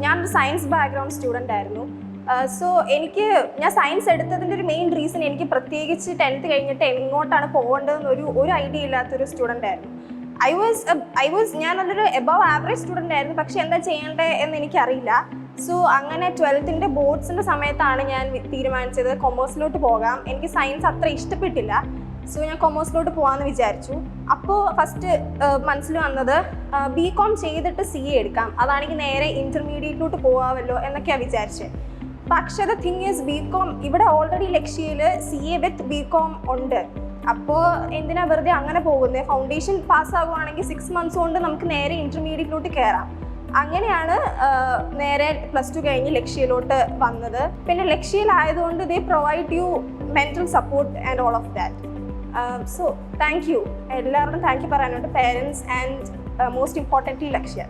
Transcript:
ഞാനൊരു science background student ആയിരുന്നു. So ഞാൻ സയൻസ് എടുത്തതിൻ്റെ ഒരു മെയിൻ റീസൺ എനിക്ക് പ്രത്യേകിച്ച് 10th കഴിഞ്ഞിട്ട് എങ്ങോട്ടാണ് പോകേണ്ടതെന്നൊരു ഐഡിയ ഇല്ലാത്തൊരു സ്റ്റുഡൻ്റ് ആയിരുന്നു. ഞാൻ നല്ലൊരു എബവ് ആവറേജ് സ്റ്റുഡൻ്റ് ആയിരുന്നു, പക്ഷെ എന്താ ചെയ്യേണ്ടത് എന്ന് എനിക്കറിയില്ല. സോ അങ്ങനെ 12th ബോർഡ്സിൻ്റെ സമയത്താണ് ഞാൻ തീരുമാനിച്ചത് കൊമേഴ്സിലോട്ട് പോകാം. എനിക്ക് സയൻസ് അത്ര ഇഷ്ടപ്പെട്ടില്ല. സോ ഞാൻ കൊമേഴ്സിലോട്ട് പോകാമെന്ന് വിചാരിച്ചു. അപ്പോൾ ഫസ്റ്റ് മനസ്സിൽ വന്നത് BCom ചെയ്തിട്ട് CA എടുക്കാം, അതാണെങ്കിൽ നേരെ ഇൻ്റർമീഡിയറ്റിലോട്ട് പോകാമല്ലോ എന്നൊക്കെയാണ് വിചാരിച്ചത്. പക്ഷേ ദ തിങ് ഈസ് BCom ഇവിടെ ഓൾറെഡി ലക്ഷ്യയിൽ CA വിത്ത് BCom ഉണ്ട്. അപ്പോൾ എന്തിനാ വെറുതെ അങ്ങനെ പോകുന്നത്? ഫൗണ്ടേഷൻ പാസ്സാകുവാണെങ്കിൽ 6 months കൊണ്ട് നമുക്ക് നേരെ ഇൻ്റർമീഡിയറ്റിലോട്ട് കയറാം. അങ്ങനെയാണ് നേരെ +2 കഴിഞ്ഞ് ലക്ഷ്യയിലോട്ട് വന്നത്. പിന്നെ ലക്ഷ്യയിലായതുകൊണ്ട് they provide you mental support and all of that. So thank you, എല്ലാവരോടും താങ്ക് യു പറയാനുണ്ട്, parents and most importantly Lakshya.